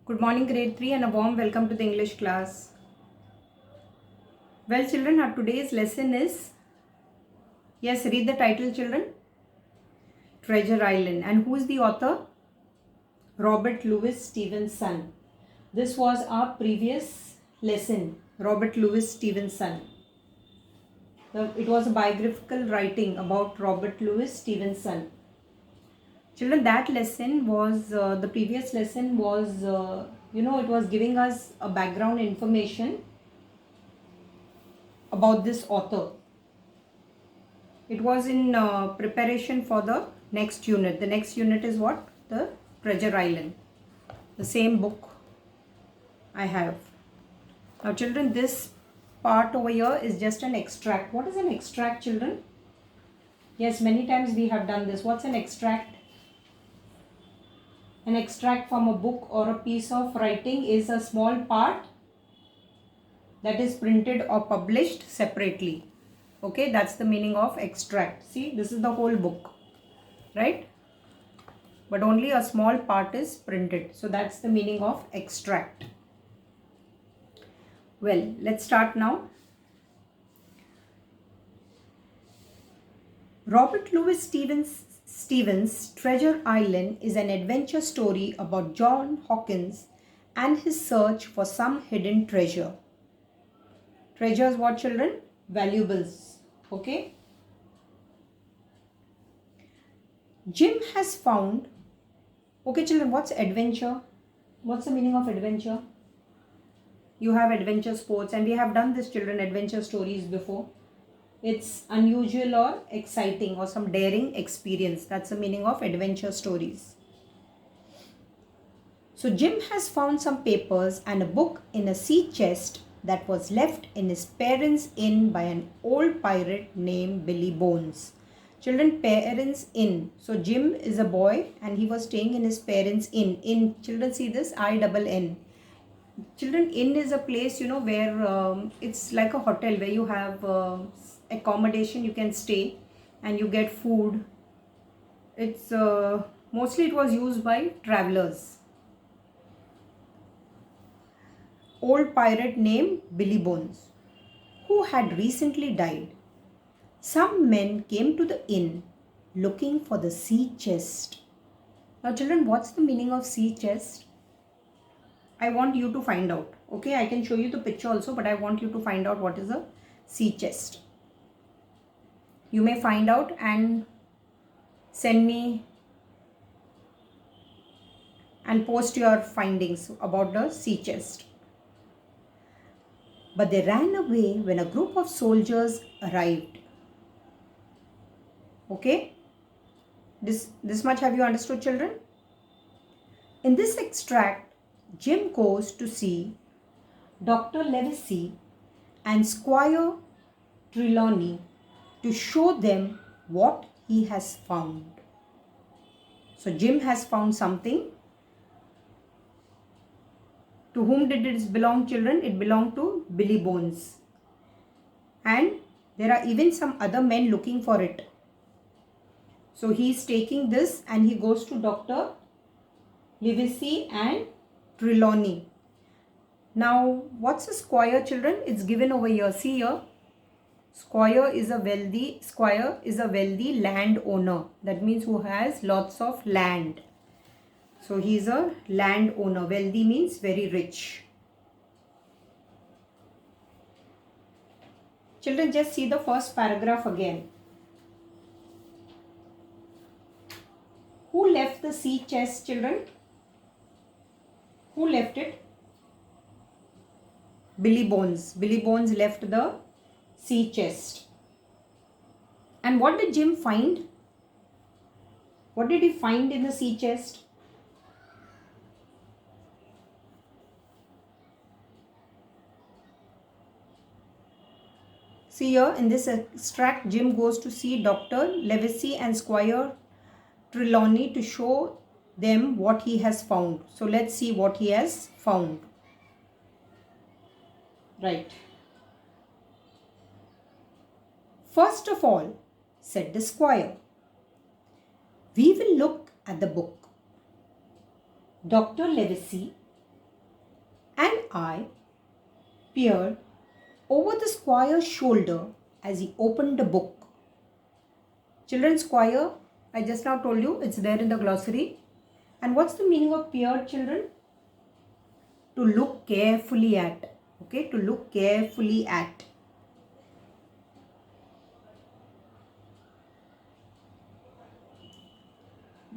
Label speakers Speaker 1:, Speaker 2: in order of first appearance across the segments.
Speaker 1: Good morning, grade 3, and a warm welcome to the English class. Well, children, our today's lesson is, yes, read the title, children. Treasure Island. And who is the author? Robert Louis Stevenson. This was our previous lesson, Robert Louis Stevenson. It was a biographical writing about Robert Louis Stevenson. Children, that lesson was, the previous lesson was, it was giving us a background information about this author. It was in preparation for the next unit. The next unit is what? The Treasure Island. The same book I have. Now children, this part over here is just an extract. What is an extract, children? Yes, many times we have done this. What's an extract? An extract from a book or a piece of writing is a small part that is printed or published separately. Okay, that's the meaning of extract. See, this is the whole book, right? But only a small part is printed. So that's the meaning of extract. Well, let's start now. Robert Louis Stevens' Treasure Island is an adventure story about John Hawkins and his search for some hidden treasure. Treasures what, children? Valuables. Okay. Jim has found. Okay, children, what's adventure? What's the meaning of adventure? You have adventure sports, and we have done this, children, adventure stories before. It's unusual or exciting or some daring experience. That's the meaning of adventure stories. So Jim has found some papers and a book in a sea chest that was left in his parents' inn by an old pirate named Billy Bones. Children, parents' inn. So Jim is a boy and he was staying in his parents' inn. Inn, children, see this? I-double-N. Children, inn is a place, where it's like a hotel where you have accommodation, you can stay and you get food. It's mostly it was used by travelers. Old pirate named Billy Bones, who had recently died. Some men came to the inn looking for the sea chest. Now children, what's the meaning of sea chest? I want you to find out. Okay, I can show you the picture also, but I want you to find out what is a sea chest. You may find out and send me and post your findings about the sea chest. But they ran away when a group of soldiers arrived. Okay? This much have you understood, children? In this extract, Jim goes to see Dr. Livesey and Squire Trelawney to show them what he has found. So Jim has found something. To whom did it belong, children? It belonged to Billy Bones. And there are even some other men looking for it. So he is taking this and he goes to Dr. Livesey and Trelawney. Now, what's a squire, children? It's given over here. See here. Squire is a wealthy landowner. That means who has lots of land. So he is a landowner. Wealthy means very rich. Children, just see the first paragraph again. Who left the sea chest, children? Who left it? Billy Bones. Billy Bones left the sea chest. And what did Jim find? What did he find in the sea chest? See here in this extract, Jim goes to see Dr. Livesey and Squire Trelawney to show them what he has found. So let's see what he has found. Right. First of all, said the squire, we will look at the book. Dr. Livesey eye peered over the squire's shoulder as he opened the book. Children, squire, I just now told you, it's there in the glossary. And what's the meaning of peered, children? To look carefully at. Okay, to look carefully at.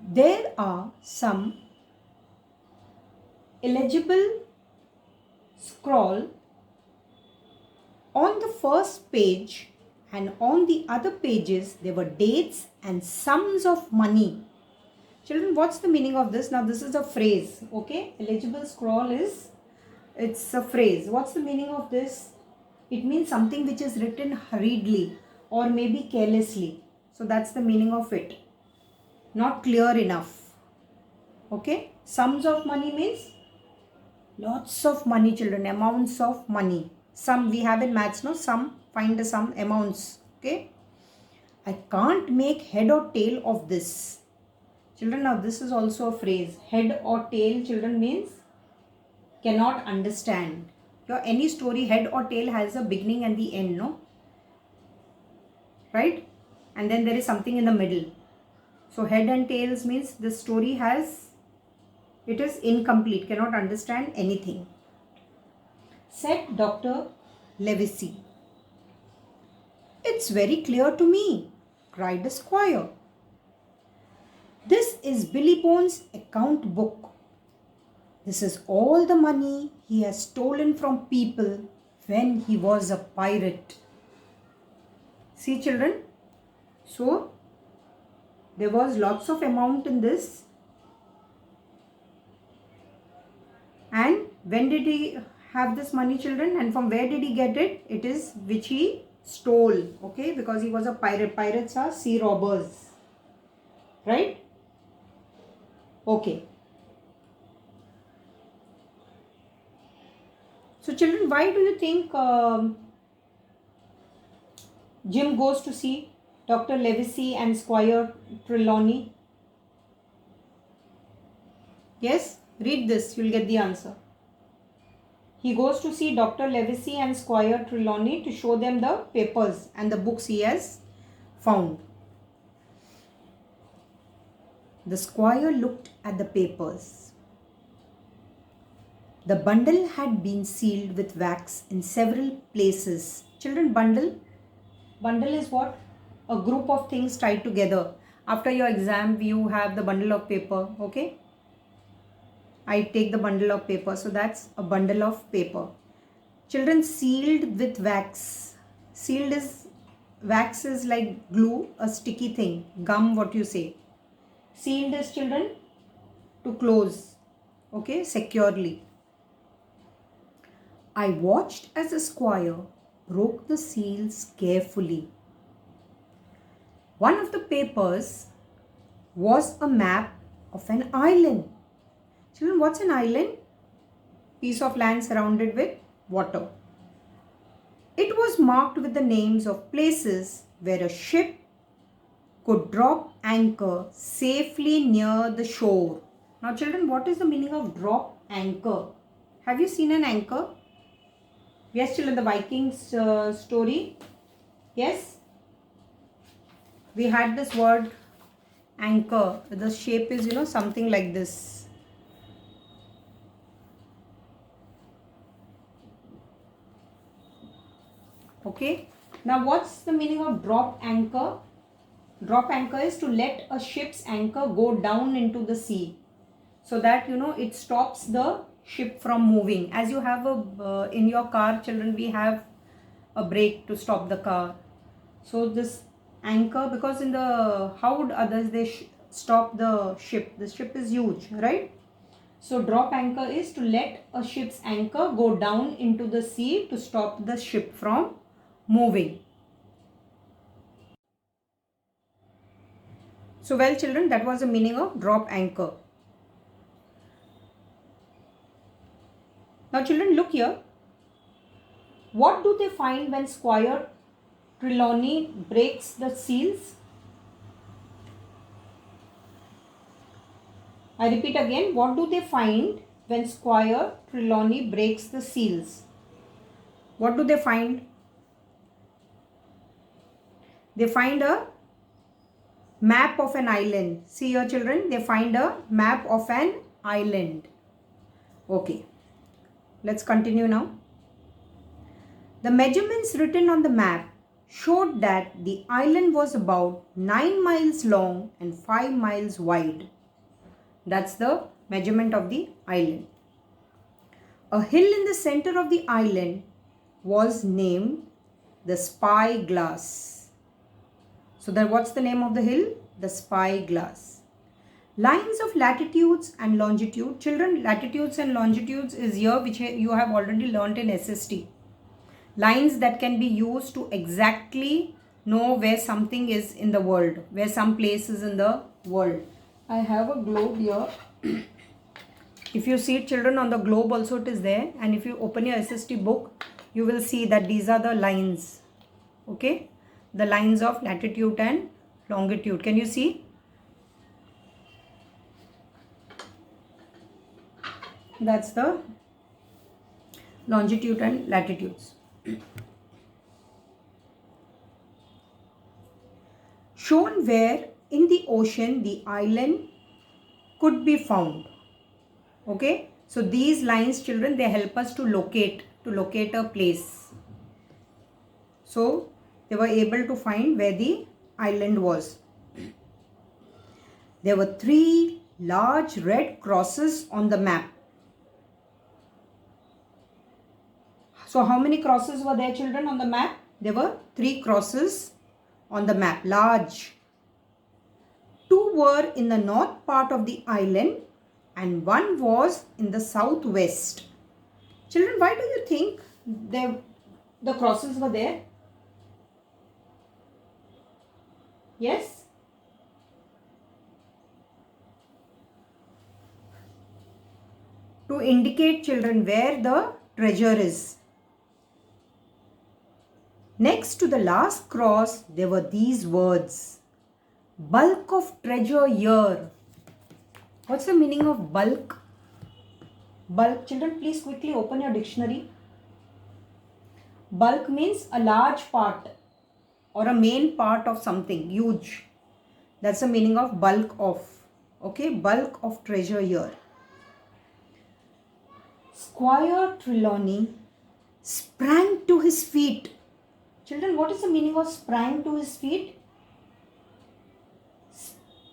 Speaker 1: There are some illegible scrawl on the first page, and on the other pages there were dates and sums of money. Children, what's the meaning of this? Now this is a phrase, okay? Illegible scrawl is, it's a phrase. What's the meaning of this? It means something which is written hurriedly or maybe carelessly. So that's the meaning of it. Not clear enough. Okay? Sums of money means lots of money, children. Amounts of money. Sum we have in maths, no? Sum, find the sum, amounts. Okay? I can't make head or tail of this. Children, now this is also a phrase. Head or tail, children, means cannot understand. Your any story, head or tail, has a beginning and the end, no? Right? And then there is something in the middle. So head and tails means the story has, it is incomplete, cannot understand anything. Said Dr. Livesey. It's very clear to me, cried the squire. This is Billy Bones' account book. This is all the money he has stolen from people when he was a pirate. See, children, so there was lots of amount in this. And when did he have this money, children? And from where did he get it? It is which he stole, okay? Because he was a pirate. Pirates are sea robbers, right? Okay. So children, why do you think Jim goes to see Dr. Livesey and Squire Trelawney? Yes, read this, you'll get the answer. He goes to see Dr. Livesey and Squire Trelawney to show them the papers and the books he has found. The squire looked at the papers. The bundle had been sealed with wax in several places. Children, bundle? Bundle is what? A group of things tied together. After your exam, you have the bundle of paper, okay? I take the bundle of paper. So that's a bundle of paper. Children, sealed with wax. Sealed is, wax is like glue, a sticky thing. Gum, what you say. Sealed is, children, to close, okay, securely. I watched as the squire broke the seals carefully. One of the papers was a map of an island. Children, what's an island? Piece of land surrounded with water. It was marked with the names of places where a ship could drop anchor safely near the shore. Now children, what is the meaning of drop anchor? Have you seen an anchor? Yes, children, the Vikings story. Yes. We had this word anchor. The shape is, something like this. Okay. Now what's the meaning of drop anchor? Drop anchor is to let a ship's anchor go down into the sea, so that it stops the ship from moving. As you have a in your car, children, we have a brake to stop the car. So this anchor, because in the, how would others they stop the ship? The ship is huge, right? So drop anchor is to let a ship's anchor go down into the sea to stop the ship from moving. So well, children, that was the meaning of drop anchor. Now children, look here. What do they find when Squire Trelawney breaks the seals? I repeat again, what do they find when Squire Trelawney breaks the seals, what do they find? They find a map of an island. See here children, they find a map of an island. Okay, let's continue now. The measurements written on the map showed that the island was about 9 miles long and 5 miles wide. That's the measurement of the island. A hill in the center of the island was named the Spy Glass. So what's the name of the hill? The Spy Glass. Lines of latitudes and longitude. Children, latitudes and longitudes is here which you have already learnt in SST. Lines that can be used to exactly know where something is in the world, where some place is in the world. I have a globe here. If you see children, on the globe also it is there, and if you open your SST book, you will see that these are the lines. Okay, the lines of latitude and longitude. Can you see? That's the longitude and latitudes. Shown where in the ocean the island could be found. Okay, so these lines children, they help us to locate a place. So they were able to find where the island was. There were 3 large red crosses on the map. So how many crosses were there children on the map? There were 3 crosses on the map, large. 2 were in the north part of the island and 1 was in the southwest. Children, why do you think the crosses were there? Yes? To indicate children where the treasure is. Next to the last cross, there were these words. Bulk of treasure here. What's the meaning of bulk? Bulk, children, please quickly open your dictionary. Bulk means a large part or a main part of something, huge. That's the meaning of bulk of. Okay, bulk of treasure here. Squire Trelawney sprang to his feet. Children, what is the meaning of sprang to his feet?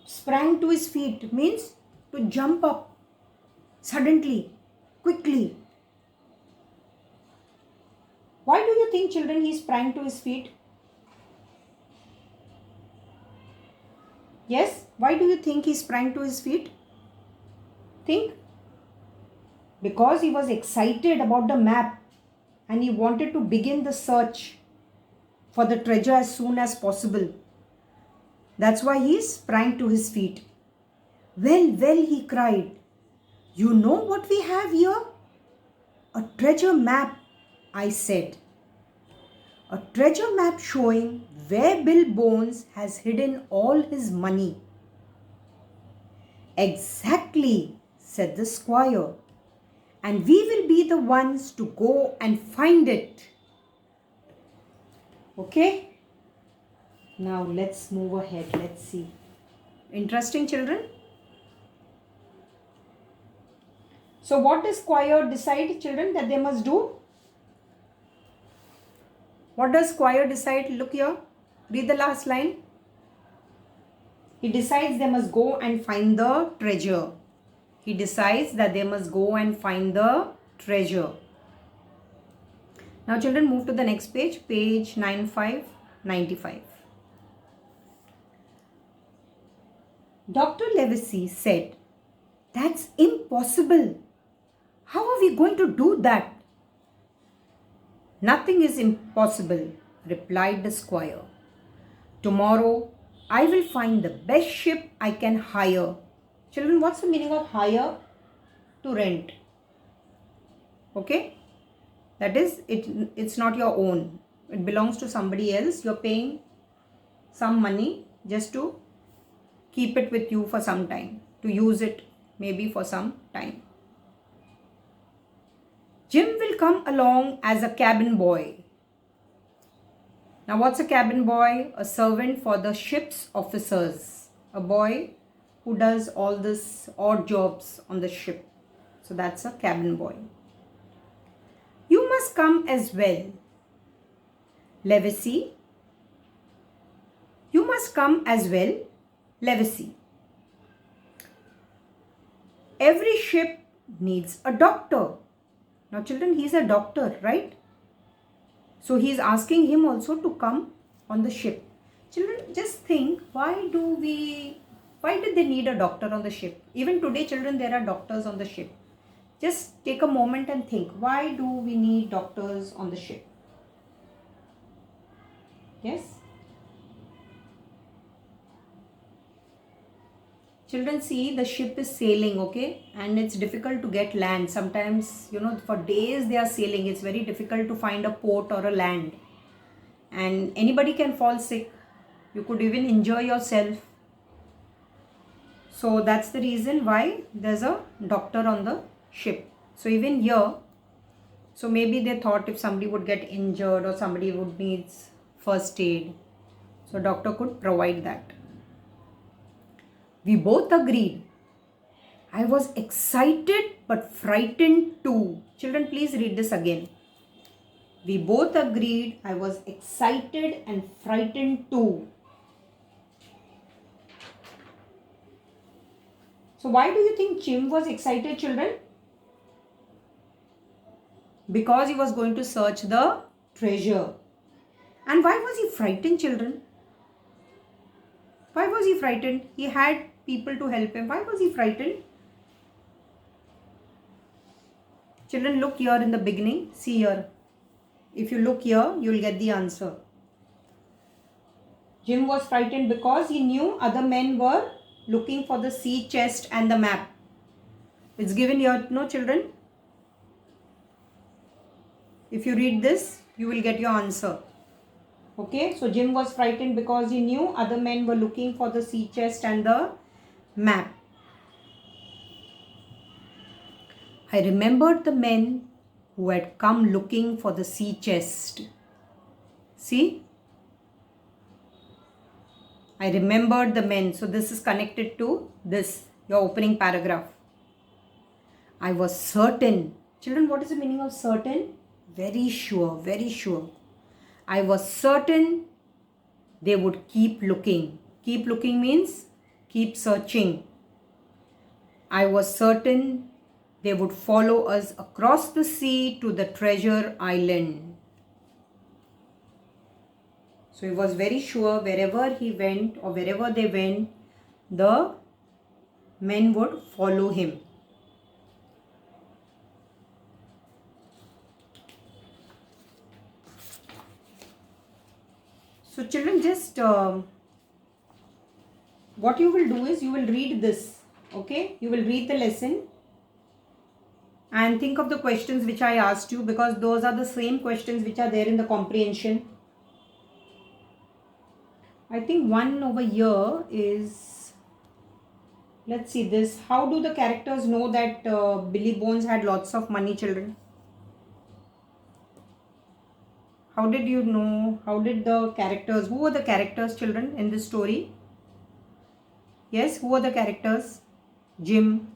Speaker 1: Sprang to his feet means to jump up suddenly, quickly. Why do you think children he sprang to his feet? Yes, why do you think he sprang to his feet? Think. Because he was excited about the map and he wanted to begin the search for the treasure as soon as possible. That's why he sprang to his feet. Well, well, he cried. You know what we have here? A treasure map, I said. A treasure map showing where Bill Bones has hidden all his money. Exactly, said the squire. And we will be the ones to go and find it. Okay? Now let's move ahead. Let's see. Interesting, children? So what does Squire decide, children, that they must do? What does Squire decide? Look here. Read the last line. He decides they must go and find the treasure. He decides that they must go and find the treasure. Now children, move to the next page. Page 95. Dr. Livesey said, "That's impossible. How are we going to do that?" "Nothing is impossible," replied the squire. "Tomorrow I will find the best ship I can hire." Children, what's the meaning of hire? To rent. Okay? That is, it's not your own. It belongs to somebody else. You're paying some money just to keep it with you for some time. To use it maybe for some time. Jim will come along as a cabin boy. Now what's a cabin boy? A servant for the ship's officers. A boy who does all this odd jobs on the ship. So that's a cabin boy. You must come as well. Levesey. You must come as well. Levesey. Every ship needs a doctor. Now children, he's a doctor, right? So he's asking him also to come on the ship. Children, just think, why did they need a doctor on the ship? Even today, children, there are doctors on the ship. Just take a moment and think, why do we need doctors on the ship? Yes? Children, see, the ship is sailing, okay? And it's difficult to get land. Sometimes, for days they are sailing. It's very difficult to find a port or a land. And anybody can fall sick. You could even injure yourself. So that's the reason why there's a doctor on the ship. So even here, so maybe they thought if somebody would get injured or somebody would need first aid, so doctor could provide that. We both agreed. I was excited but frightened too. Children, please read this again. We both agreed. I was excited and frightened too. So why do you think Jim was excited, children? Because he was going to search the treasure. And why was he frightened, children? Why was he frightened? He had people to help him. Why was he frightened? Children, look here in the beginning. See here. If you look here, you will get the answer. Jim was frightened because he knew other men were looking for the sea chest and the map. It's given here, no children? If you read this, you will get your answer. Okay, so Jim was frightened because he knew other men were looking for the sea chest and the map. I remembered the men who had come looking for the sea chest. See? I remembered the men. So this is connected to this, your opening paragraph. I was certain. Children, what is the meaning of certain? Very sure, very sure. I was certain they would keep looking. Keep looking means keep searching. I was certain they would follow us across the sea to the treasure island. So he was very sure wherever he went or wherever they went, the men would follow him. So children, just what you will do is you will read this, okay? You will read the lesson and think of the questions which I asked you, because those are the same questions which are there in the comprehension. I think one over here is, let's see this. How do the characters know that Billy Bones had lots of money, children? How did you know? How did the characters, who were the characters, children, in this story? Yes, who were the characters? Jim,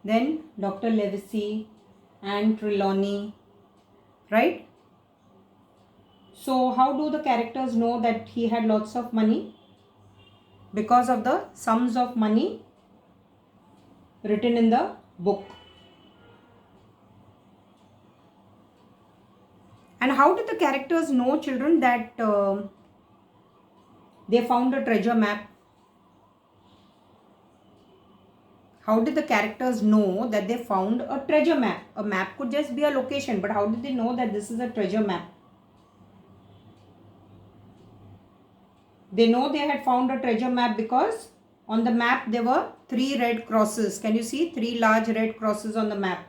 Speaker 1: then Dr. Levesey and Trelawney, right? So how do the characters know that he had lots of money? Because of the sums of money written in the book. And how did the characters know, children, that they found a treasure map? How did the characters know that they found a treasure map? A map could just be a location, but how did they know that this is a treasure map? They know they had found a treasure map because on the map there were 3 red crosses. Can you see 3 large red crosses on the map?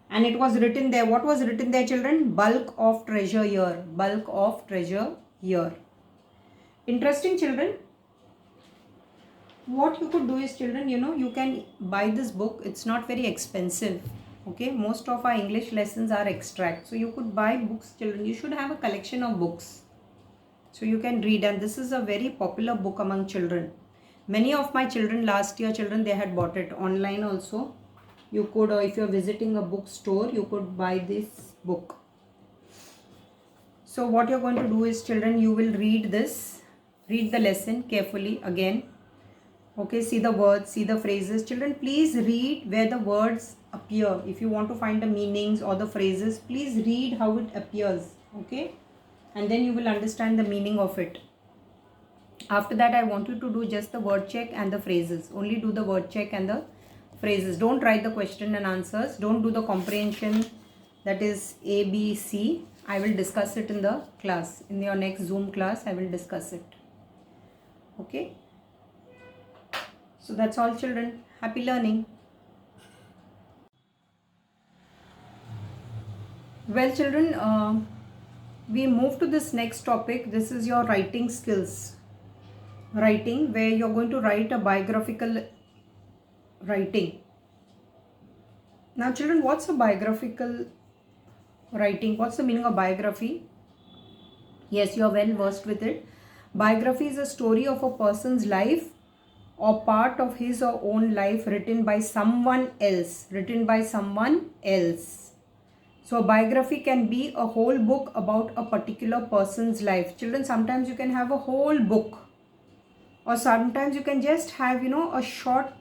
Speaker 1: And it was written there. What was written there, children? Bulk of treasure here. Bulk of treasure here. Interesting, children. What you could do is, children, you can buy this book. It's not very expensive. Okay, most of our English lessons are extract. So you could buy books, children. You should have a collection of books. So you can read, and this is a very popular book among children. Many of my children, last year children, they had bought it online also. You could, or if you're visiting a bookstore, you could buy this book. So what you're going to do is, children, you will read the lesson carefully again. Okay, see the words, see the phrases. Children, please read where the words appear. If you want to find the meanings or the phrases, please read how it appears. Okay, and then you will understand the meaning of it. After that, I want you to do just the word check and the phrases. Only do the word check and the phrases. Don't write the question and answers. Don't do the comprehension, that is A, B, C. I will discuss it in the class. In your next Zoom class, I will discuss it. Okay. So that's all, children. Happy learning. Well, children, we move to this next topic. This is your writing skills. Writing, where you're going to write a biographical writing. Now, children, what's a biographical writing? What's the meaning of biography? Yes, you're well versed with it. Biography is a story of a person's life or part of his or own life written by someone else. So a biography can be a whole book about a particular person's life. Children, sometimes you can have a whole book, or sometimes you can just have, a short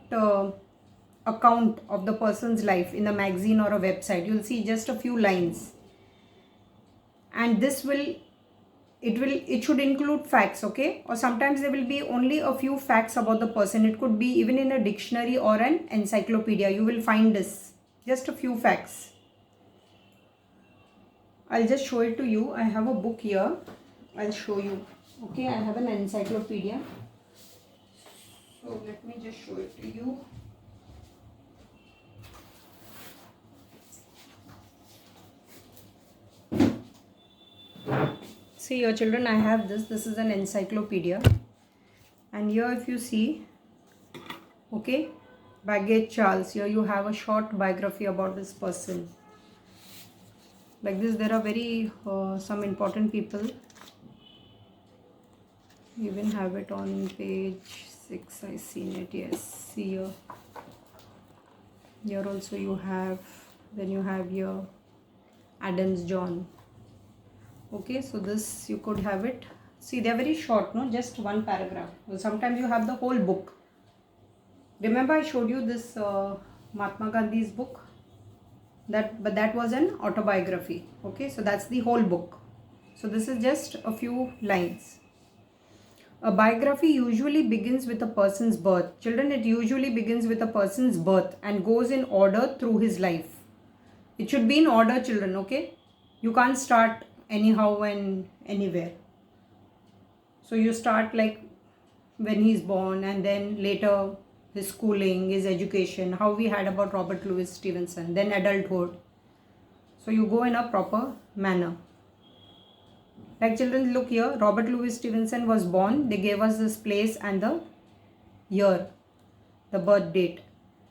Speaker 1: account of the person's life in a magazine or a website. You'll see just a few lines, and it should include facts. Okay, or sometimes there will be only a few facts about the person. It could be even in a dictionary or an encyclopedia. You will find this, just a few facts. I'll just show it to you. I have a book here. I'll show you. Okay, I have an encyclopedia. So let me just show it to you. See here, children, I have this. This is an encyclopedia. And here if you see, okay, Baggett Charles. Here you have a short biography about this person. Like this, there are very some important people. You even have it on page 6. I seen it. Yes, see here. Here also you have. Then you have here Adams John. Okay, so this you could have it. See, they are very short, no? Just one paragraph. Sometimes you have the whole book. Remember, I showed you this Mahatma Gandhi's book. But that was an autobiography. Okay, so that's the whole book. So this is just a few lines. A biography usually begins with a person's birth. Children, it usually begins with a person's birth and goes in order through his life. It should be in order, children, okay? You can't start anyhow and anywhere. So you start like when he's born, and then later his schooling, his education, how we had about Robert Louis Stevenson, then adulthood. So you go in a proper manner. Like children, look here, Robert Louis Stevenson was born. They gave us this place and the year, the birth date.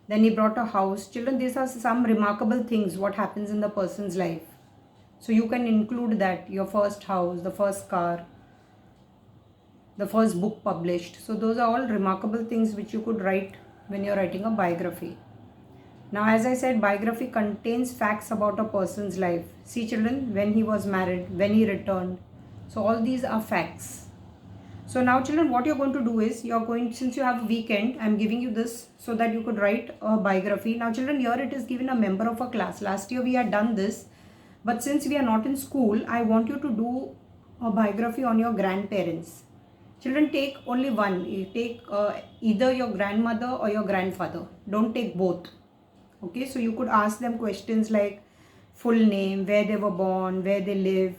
Speaker 1: Then he bought a house. Children, these are some remarkable things what happens in the person's life. So you can include that, your first house, the first car, the first book published. So those are all remarkable things which you could write when you're writing a biography. Now, as I said, biography contains facts about a person's life. See children, when he was married, when he returned. So all these are facts. So now children, what you're going to do is, since you have a weekend, I'm giving you this so that you could write a biography. Now children, here it is given a member of a class. Last year we had done this, but since we are not in school, I want you to do a biography on your grandparents. Children, take only one. You take either your grandmother or your grandfather. Don't take both. Okay, so you could ask them questions like full name, where they were born, where they live,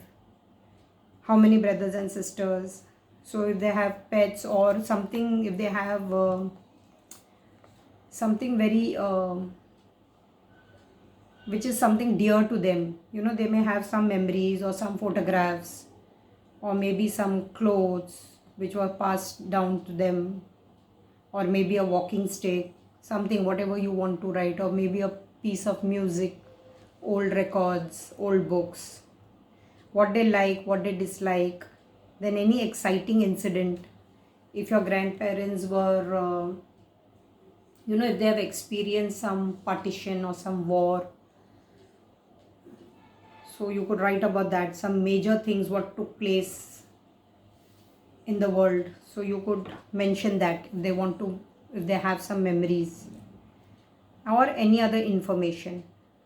Speaker 1: how many brothers and sisters. So if they have pets or something, if they have something very, which is something dear to them, they may have some memories or some photographs or maybe some clothes which were passed down to them, or maybe a walking stick, something, whatever you want to write, or maybe a piece of music, old records, old books, what they like, what they dislike, then any exciting incident. If your grandparents were, if they have experienced some partition or some war, so you could write about that, some major things what took place in the world. So you could mention that if they want to, if they have some memories or any other information.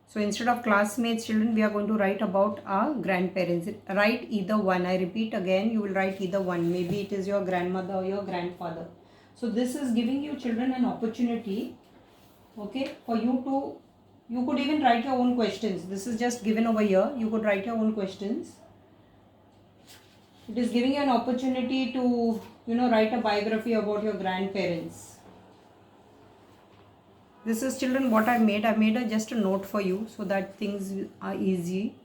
Speaker 1: So instead of classmates, children, we are going to write about our grandparents. Write either one. I repeat again, you will write either one. Maybe it is your grandmother or your grandfather. So this is giving you children an opportunity, okay, for you to, you could even write your own questions. This is just given over here. You could write your own questions. It is giving you an opportunity to, write a biography about your grandparents. This is, children, what I made. I made just a note for you so that things are easy.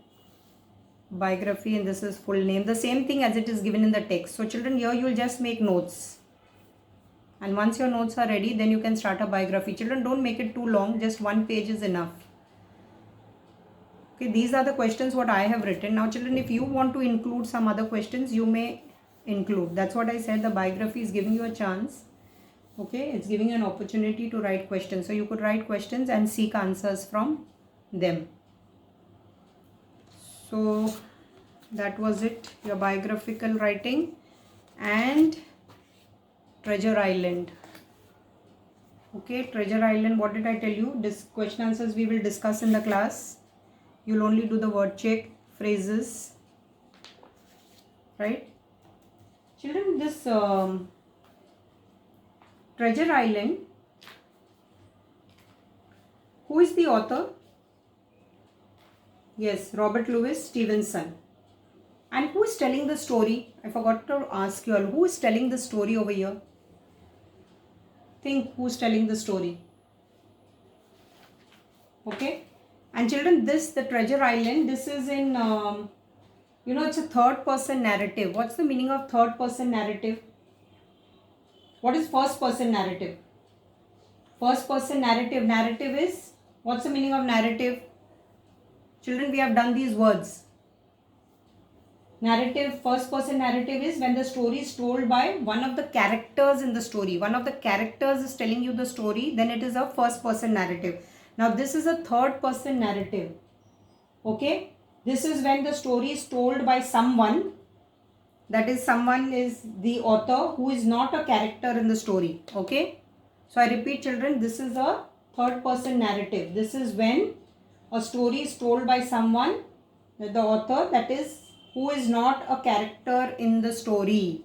Speaker 1: Biography, and this is full name. The same thing as it is given in the text. So children, here you will just make notes. And once your notes are ready, then you can start a biography. Children, don't make it too long. Just one page is enough. Okay, these are the questions what I have written. Now children, if you want to include some other questions, you may include. That's what I said. The biography is giving you a chance. Okay, it's giving you an opportunity to write questions. So you could write questions and seek answers from them. So that was it, your biographical writing and Treasure Island. Okay, Treasure Island, what did I tell you? This question answers we will discuss in the class. You'll only do the word check, phrases, right? Children, this Treasure Island, who is the author? Yes, Robert Louis Stevenson. And who is telling the story? I forgot to ask you all, who is telling the story over here? Think who's telling the story. Okay. And children, the Treasure Island, this is in, it's a third person narrative. What's the meaning of third person narrative? What is first person narrative? First person narrative. Narrative is, what's the meaning of narrative? Children, we have done these words. Narrative, first person narrative is when the story is told by one of the characters in the story. One of the characters is telling you the story, then it is a first person narrative. Now this is a third person narrative. Okay. This is when the story is told by someone. That is, someone is the author who is not a character in the story. Okay. So I repeat children, this is a third person narrative. This is when a story is told by someone, the author, that is, who is not a character in the story.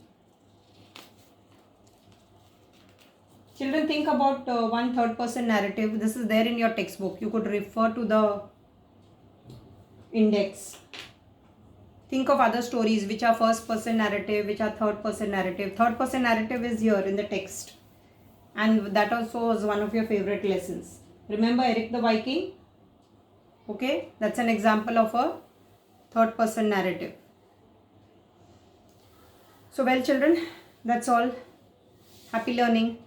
Speaker 1: Children, think about one third person narrative. This is there in your textbook. You could refer to the index. Think of other stories which are first person narrative, which are third person narrative. Third person narrative is here in the text. And that also was one of your favorite lessons. Remember Eric the Viking? Okay, that's an example of a third person narrative. So well children, that's all. Happy learning.